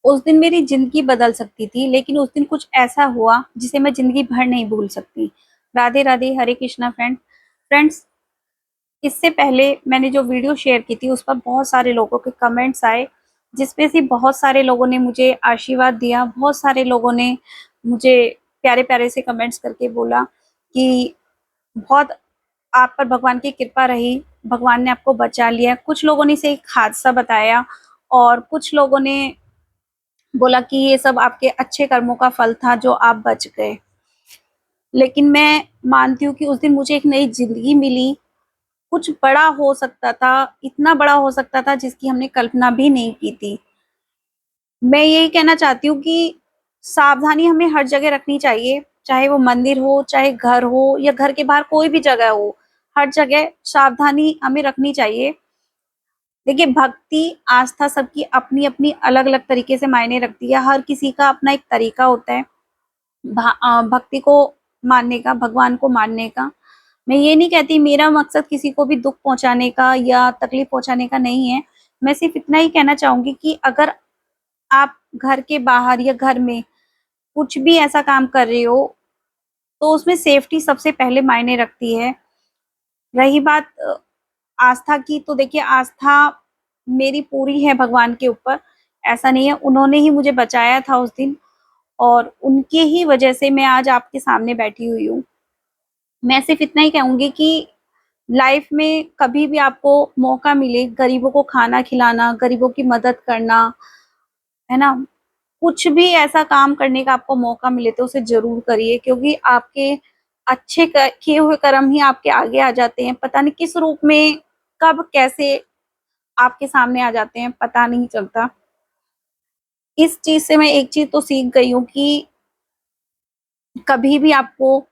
उस दिन मेरी ज़िंदगी बदल सकती थी, लेकिन उस दिन कुछ ऐसा हुआ जिसे मैं ज़िंदगी भर नहीं भूल सकती। राधे राधे, हरे कृष्णा फ्रेंड्स। इससे पहले मैंने जो वीडियो शेयर की थी उस पर बहुत सारे लोगों के कमेंट्स आए, जिसमें से बहुत सारे लोगों ने मुझे आशीर्वाद दिया, बहुत सारे लोगों ने मुझे प्यारे-प्यारे से कमेंट्स करके बोला कि बहुत आप पर भगवान की कृपा रही, भगवान ने आपको बचा लिया। कुछ लोगों ने इसे एक हादसा बताया और कुछ लोगों ने बोला कि ये सब आपके अच्छे कर्मों का फल था जो आप बच गए। लेकिन मैं मानती हूँ कि उस दिन मुझे एक नई ज़िंदगी मिली। कुछ बड़ा हो सकता था, इतना बड़ा हो सकता था जिसकी हमने कल्पना भी नहीं की थी। मैं यही कहना चाहती हूँ कि सावधानी हमें हर जगह रखनी चाहिए, चाहे वो मंदिर हो, चाहे घर हो या घर के बाहर कोई भी जगह हो, हर जगह सावधानी हमें रखनी चाहिए। देखिए, भक्ति, आस्था सबकी अपनी-अपनी अलग-अलग तरीके से मायने रखती है, हर किसी का अपना एक तरीका होता है भक्ति को मानने का, भगवान को मानने का। मैं ये नहीं कहती मेरा मकसद किसी को भी दुःख पहुँचाने का या तकलीफ पहुँचाने का नहीं है। मैं सिर्फ़ इतना ही कहना चाहूँगी कि अगर आप घर के बाहर या घर में कुछ भी ऐसा काम कर रहे हो, तो उसमें सेफ्टी सबसे पहले मायने रखती है। रही बात आस्था की, तो देखिए आस्था मेरी पूरी है भगवान के ऊपर, ऐसा नहीं है, उन्होंने ही मुझे बचाया था उस दिन और उनकी ही वजह से मैं आज आपके सामने बैठी हुई हूँ। मैं सिर्फ़ इतना ही कहूँगी कि लाइफ़ में कभी भी आपको मौका मिले, गरीबों को खाना खिलाना, गरीबों की मदद करना, है ना? कुछ भी ऐसा काम करने का आपको मौका मिले तो उसे ज़रूर करिए, क्योंकि आपके अच्छे क किए हुए कर्म ही आपके आगे आ जाते हैं। पता नहीं किस रूप में, कब, कैसे आपके सामने आ जाते हैं, पता नहीं चलता। इस चीज़ से मैं एक चीज़ तो सीख गई हूँ कि कभी भी आपको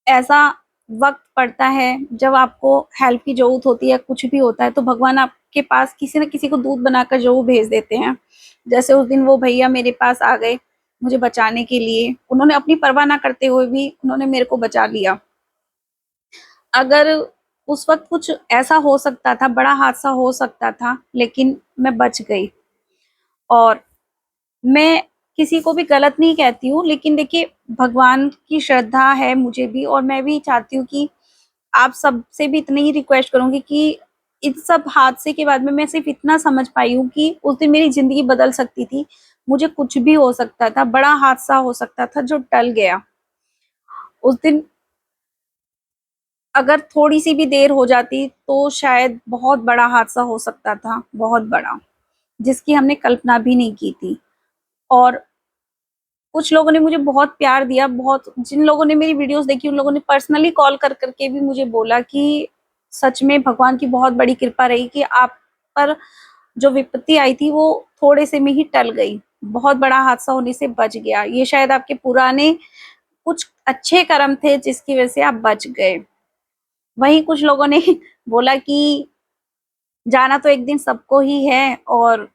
ऐसा वक़्त पड़ता है जब आपको हेल्प की ज़रूरत होती है, कुछ भी होता है, तो भगवान आपके पास किसी न किसी को दूत बनाकर ज़रूर भेज देते हैं। जैसे उस दिन वो भैया मेरे पास आ गए, मुझे बचाने के लिए। उन्होंने अपनी परवाह ना करते हुए भी उन्होंने मेरे को बचा लिया। अगर उस वक़्त कुछ ऐसा हो सकता था, बड़ा हादसा हो सकता था, लेकिन मैं बच गई। और मैं किसी को भी गलत नहीं कहती हूँ, लेकिन देखिए भगवान की श्रद्धा है मुझे भी और मैं भी चाहती हूँ कि आप सबसे भी इतनी ही रिक्वेस्ट करूँगी कि इस सब हादसे के बाद में मैं सिर्फ़ इतना समझ पाई हूँ कि उस दिन मेरी ज़िंदगी बदल सकती थी। मुझे कुछ भी हो सकता था, बड़ा हादसा हो सकता था जो टल गया। उस दिन अगर थोड़ी-सी भी देर हो जाती तो शायद बहुत बड़ा हादसा हो सकता था, बहुत बड़ा, जिसकी हमने कल्पना भी नहीं की थी। और कुछ लोगों ने मुझे बहुत प्यार दिया, बहुत जिन लोगों ने मेरी वीडियोज़ देखी उन लोगों ने पर्सनली कॉल कर के भी मुझे बोला कि सच में भगवान की बहुत बड़ी कृपा रही कि आप पर जो विपत्ति आई थी वो थोड़े से में ही टल गई। बहुत बड़ा हादसा होने से बच गया। ये शायद आपके पुराने कुछ अच्छे कर्म थे जिसकी वज़ह से आप बच गए। वहीं कुछ लोगों ने बोला कि जाना तो एक दिन सबको ही है और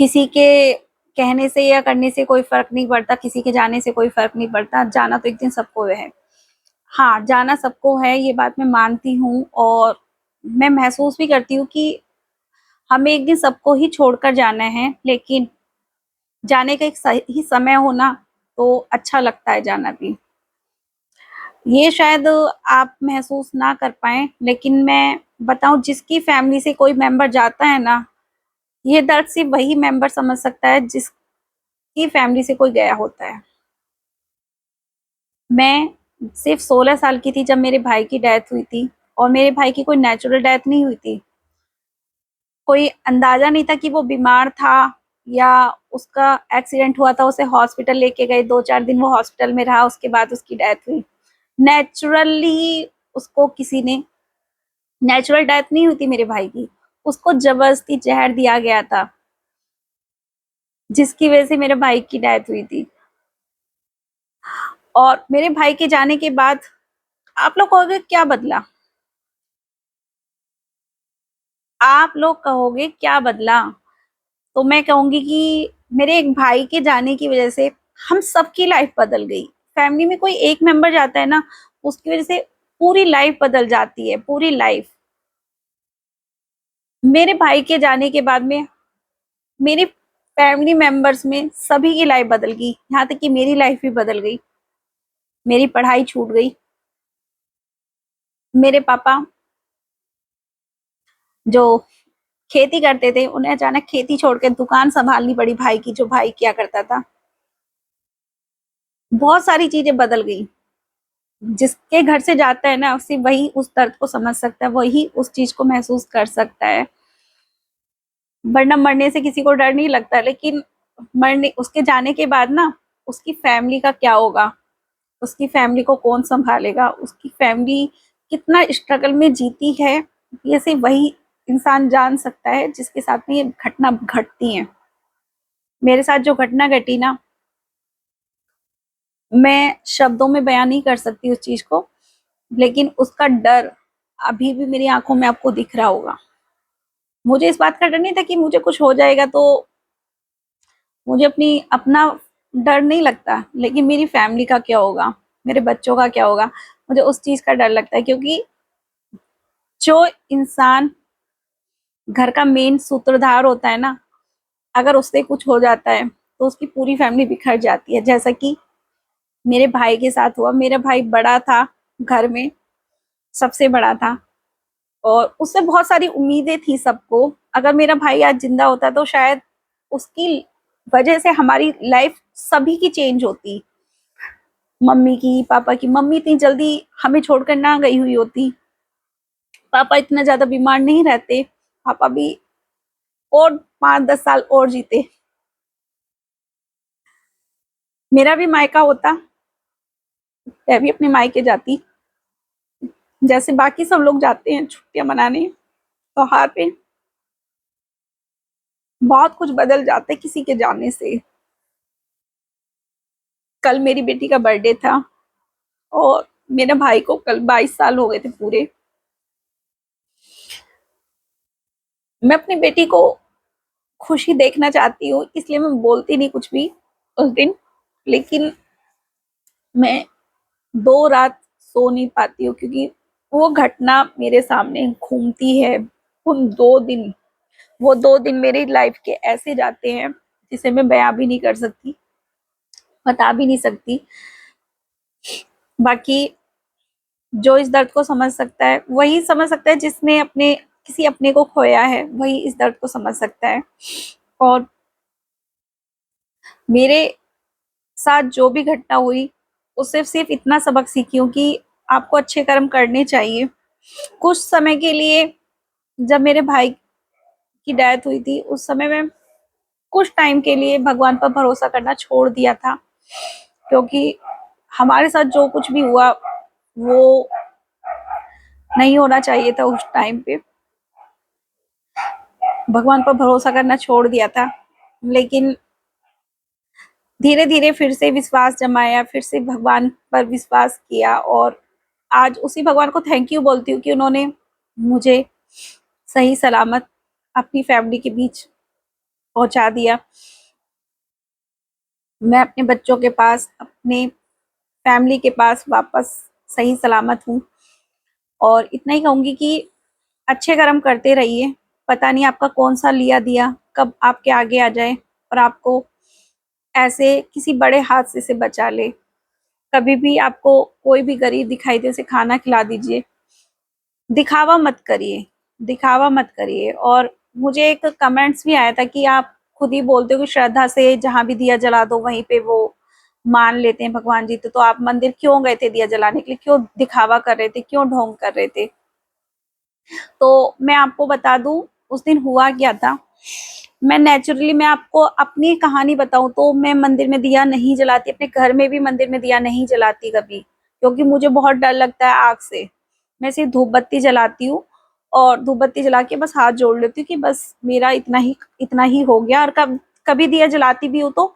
किसी के कहने से या करने से कोई फ़र्क नहीं पड़ता, किसी के जाने से कोई फ़र्क नहीं पड़ता, जाना तो एक दिन सबको है। हाँ, जाना सबको है, ये बात मैं मानती हूँ और मैं महसूस भी करती हूँ कि हमें एक दिन सबको ही छोड़कर जाना है, लेकिन जाने का एक सही समय हो ना, तो अच्छा लगता है जाना भी। ये शायद आप महसूस ना कर पाएँ, लेकिन मैं बताऊँ जिसकी फैमिली से कोई मेंबर जाता है ना, ये दर्द सिर्फ़ वही मेंबर समझ सकता है जिसकी फैमिली से कोई गया होता है। मैं सिर्फ़ 16 साल की थी जब मेरे भाई की डेथ हुई थी और मेरे भाई की कोई नेचुरल डेथ नहीं हुई थी। कोई अंदाज़ा नहीं था कि वो बीमार था या उसका एक्सीडेंट हुआ था, उसे हॉस्पिटल लेके गए, 2-4 दिन वो हॉस्पिटल में रहा, उसके बाद उसकी डेथ हुई। नेचुरली उसको किसी ने नेचुरल डेथ नहीं हुई थी मेरे भाई की, उसको ज़बरदस्ती ज़हर दिया गया था, जिसकी वज़ह से मेरे भाई की डेथ हुई थी। और मेरे भाई के जाने के बाद आप लोग कहोगे क्या बदला? आप लोग कहोगे क्या बदला? तो मैं कहूँगी कि मेरे एक भाई के जाने की वज़ह से हम सबकी लाइफ़ बदल गई। फैमिली में कोई एक मेंबर जाता है ना, उसकी वज़ह से पूरी लाइफ़ बदल जाती है, पूरी लाइफ़। मेरे भाई के जाने के बाद में मेरे फैमिली मेंबर्स में सभी की लाइफ बदल गई, यहाँ तक कि मेरी लाइफ भी बदल गई। मेरी पढ़ाई छूट गई। मेरे पापा जो खेती करते थे, उन्हें अचानक खेती छोड़ के दुकान संभालनी पड़ी भाई की, जो भाई किया करता था। बहुत सारी चीजें बदल गई। जिसके घर से जाता है ना, उसे वही उस दर्द को समझ सकता है, वही उस चीज को महसूस कर सकता है। वरना मरने से किसी को डर नहीं लगता, लेकिन मरने उसके जाने के बाद ना, उसकी फैमिली का क्या होगा, उसकी फैमिली को कौन संभालेगा, उसकी फैमिली कितना स्ट्रगल में जीती है, ये सिर्फ वही इंसान जान सकता है जिसके साथ में ये घटना घटती है। मेरे साथ जो घटना घटी ना, मैं शब्दों में बयान नहीं कर सकती उस चीज को, लेकिन उसका डर अभी भी मेरी आंखों में आपको दिख रहा होगा। मुझे इस बात का डर नहीं था कि मुझे कुछ हो जाएगा, तो मुझे अपना डर नहीं लगता, लेकिन मेरी फैमिली का क्या होगा, मेरे बच्चों का क्या होगा, मुझे उस चीज का डर लगता है। क्योंकि जो इंसान घर का मेन सूत्रधार होता है ना, अगर उससे कुछ हो जाता है तो उसकी पूरी फैमिली बिखर जाती है। जैसा कि मेरे भाई के साथ हुआ। मेरा भाई बड़ा था, घर में सबसे बड़ा था, और उससे बहुत सारी उम्मीदें थी सबको। अगर मेरा भाई आज जिंदा होता तो शायद उसकी वजह से हमारी लाइफ सभी की चेंज होती। मम्मी की, पापा की। मम्मी इतनी जल्दी हमें छोड़कर ना गई हुई होती, पापा इतना ज्यादा बीमार नहीं रहते, पापा भी और 5-10 साल और जीते। मेरा भी मायका होता, मैं भी अपने मायके जाती, जैसे बाकी सब लोग जाते हैं छुट्टियां मनाने, त्योहार पे। बहुत कुछ बदल जाता है किसी के जाने से। कल मेरी बेटी का बर्थडे था, और मेरे भाई को कल 22 साल हो गए थे पूरे। मैं अपनी बेटी को खुशी देखना चाहती हूँ, इसलिए मैं बोलती नहीं कुछ भी उस दिन, लेकिन मैं 2 रात सो नहीं पाती हूँ, क्योंकि वो घटना मेरे सामने घूमती है। उन 2 दिन, वो 2 दिन मेरी लाइफ के ऐसे जाते हैं जिसे मैं बयां भी नहीं कर सकती, बता भी नहीं सकती। बाकी जो इस दर्द को समझ सकता है वही समझ सकता है, जिसने अपने किसी अपने को खोया है वही इस दर्द को समझ सकता है। और मेरे साथ जो भी घटना हुई, उससे सिर्फ इतना सबक सीखी हूँ कि आपको अच्छे कर्म करने चाहिए। कुछ समय के लिए, जब मेरे भाई की डेथ हुई थी, उस समय में कुछ टाइम के लिए भगवान पर भरोसा करना छोड़ दिया था, क्योंकि हमारे साथ जो कुछ भी हुआ वो नहीं होना चाहिए था उस टाइम पे। भगवान पर भरोसा करना छोड़ दिया था, लेकिन धीरे धीरे फिर से विश्वास जमाया, फिर से भगवान पर विश्वास किया, और आज उसी भगवान को थैंक यू बोलती हूँ कि उन्होंने मुझे सही सलामत अपनी फैमिली के बीच पहुंचा दिया। मैं अपने बच्चों के पास, अपने फैमिली के पास वापस सही सलामत हूँ। और इतना ही कहूंगी कि अच्छे कर्म करते रहिए। पता नहीं आपका कौन सा लिया दिया कब आपके आगे आ जाए और आपको ऐसे किसी बड़े हादसे से बचा ले। कभी भी आपको कोई भी गरीब दिखाई दे, उसे खाना खिला दीजिए। दिखावा मत करिए, दिखावा मत करिए। और मुझे एक कमेंट्स भी आया था कि आप खुद ही बोलते हो कि श्रद्धा से जहां भी दिया जला दो वहीं पे वो मान लेते हैं भगवान जी। तो आप मंदिर क्यों गए थे दिया जलाने के लिए, क्यों दिखावा कर रहे थे, क्यों ढोंग कर रहे थे? तो मैं आपको बता दूं उस दिन हुआ क्या था। मैं आपको अपनी कहानी बताऊं तो मैं मंदिर में दिया नहीं जलाती, अपने घर में भी मंदिर में दिया नहीं जलाती कभी, क्योंकि मुझे बहुत डर लगता है आग से। मैं सिर्फ धूप बत्ती जलाती हूँ, और धूप बत्ती जला के बस हाथ जोड़ लेती हूँ कि बस मेरा इतना ही हो गया। और कभी दिया जलाती भी हूँ तो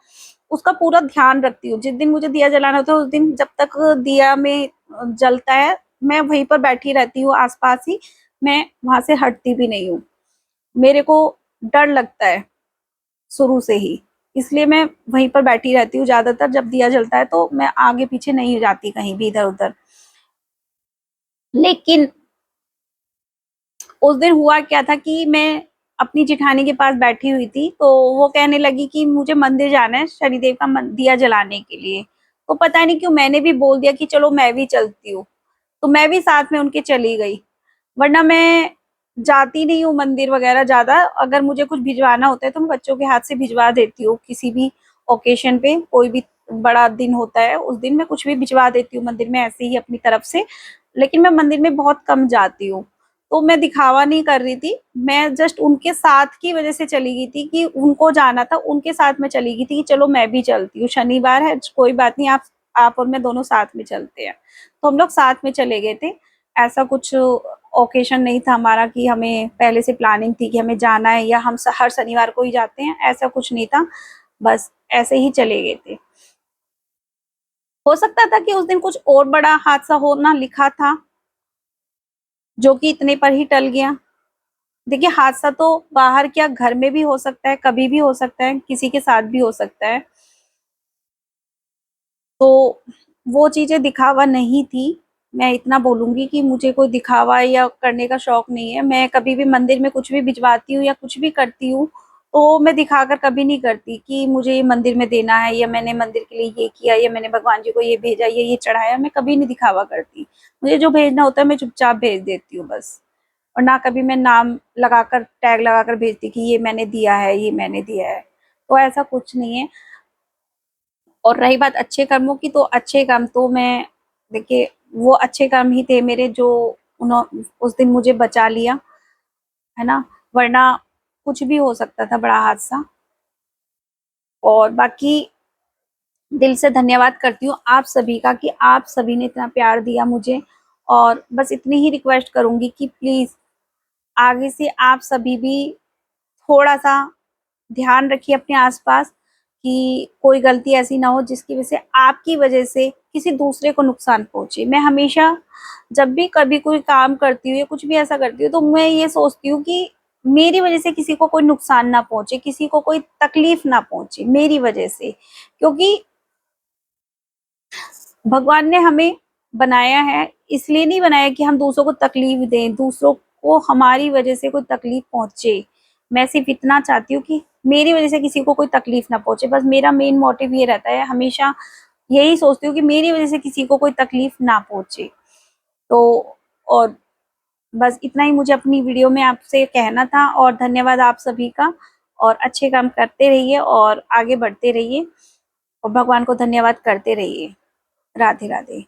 उसका पूरा ध्यान रखती हूँ। जिस दिन मुझे दिया जलाना होता है उस दिन जब तक दिया में जलता है, मैं वहीं पर बैठी रहती हूँ आसपास ही, मैं वहां से हटती भी नहीं हूँ। मेरे को डर लगता है शुरू से ही, इसलिए मैं वहीं पर बैठी रहती हूँ ज्यादातर। जब दिया जलता है तो मैं आगे पीछे नहीं जाती कहीं भी इधर उधर। लेकिन उस दिन हुआ क्या था कि मैं अपनी जिठानी के पास बैठी हुई थी, तो वो कहने लगी कि मुझे मंदिर जाना है शनिदेव का दिया जलाने के लिए। तो पता नहीं क्यों मैंने भी बोल दिया कि चलो मैं भी चलती हूँ, तो मैं भी साथ में उनके चली गई। वरना मैं जाती नहीं हूँ मंदिर वगैरह ज्यादा। अगर मुझे कुछ भिजवाना होता है तो मैं बच्चों के हाथ से भिजवा देती हूँ। किसी भी ओकेशन पे, कोई भी बड़ा दिन होता है उस दिन मैं कुछ भी भिजवा देती हूँ मंदिर में ऐसे ही अपनी तरफ से। लेकिन मैं मंदिर में बहुत कम जाती हूँ। तो मैं दिखावा नहीं कर रही थी, मैं जस्ट उनके साथ की वजह से चली गई थी कि उनको जाना था, उनके साथ में चली गई थी कि चलो मैं भी चलती हूँ, शनिवार है, कोई बात नहीं, आप और मैं दोनों साथ में चलते हैं। तो हम लोग साथ में चले गए थे। ऐसा कुछ ओकेशन नहीं था हमारा कि हमें पहले से प्लानिंग थी कि हमें जाना है या हम हर शनिवार को ही जाते हैं, ऐसा कुछ नहीं था। बस ऐसे ही चले गए थे। हो सकता था कि उस दिन कुछ और बड़ा हादसा होना लिखा था, जो कि इतने पर ही टल गया। देखिए, हादसा तो बाहर क्या घर में भी हो सकता है, कभी भी हो सकता है, किसी के साथ भी हो सकता है। तो वो चीजें दिखावा नहीं थी। मैं इतना बोलूंगी कि मुझे कोई दिखावा या करने का शौक नहीं है। मैं कभी भी मंदिर में कुछ भी भिजवाती हूँ या कुछ भी करती हूँ, तो मैं दिखाकर कभी नहीं करती कि मुझे ये मंदिर में देना है या मैंने मंदिर के लिए ये किया या मैंने भगवान जी को ये भेजा या ये चढ़ाया। मैं कभी नहीं दिखावा करती। मुझे जो भेजना होता है मैं चुपचाप भेज देती हूँ बस। और ना कभी मैं नाम लगाकर, टैग लगाकर भेजती कि ये मैंने दिया है, ये मैंने दिया है। तो ऐसा कुछ नहीं है। और रही बात अच्छे कर्मों की, तो अच्छे कर्म तो मैं, देखिए, वो अच्छे कर्म ही थे मेरे जो उन्होंने उस दिन मुझे बचा लिया, है ना। वरना कुछ भी हो सकता था, बड़ा हादसा। और बाकी दिल से धन्यवाद करती हूँ आप सभी का कि आप सभी ने इतना प्यार दिया मुझे। और बस इतनी ही रिक्वेस्ट करूंगी कि प्लीज आगे से आप सभी भी थोड़ा सा ध्यान रखिए अपने आसपास, कि कोई गलती ऐसी ना हो जिसकी वजह से आपकी वजह से किसी दूसरे को नुकसान पहुंचे। मैं हमेशा जब भी कभी कोई काम करती हूँ या कुछ भी ऐसा करती हूँ, तो मैं ये सोचती हूँ कि मेरी वजह से किसी को कोई नुकसान ना पहुंचे, किसी को कोई तकलीफ ना पहुंचे मेरी वजह से। क्योंकि भगवान ने हमें बनाया है, इसलिए नहीं बनाया कि हम दूसरों को तकलीफ दें, दूसरों को हमारी वजह से कोई तकलीफ पहुंचे। मैं सिर्फ इतना चाहती हूँ कि मेरी वजह से किसी को कोई तकलीफ ना पहुंचे। बस मेरा मेन मोटिव ये रहता है, हमेशा यही सोचती हूँ कि मेरी वजह से किसी को कोई तकलीफ ना पहुंचे। तो और बस इतना ही मुझे अपनी वीडियो में आपसे कहना था। और धन्यवाद आप सभी का। और अच्छे काम करते रहिए और आगे बढ़ते रहिए और भगवान को धन्यवाद करते रहिए। राधे राधे।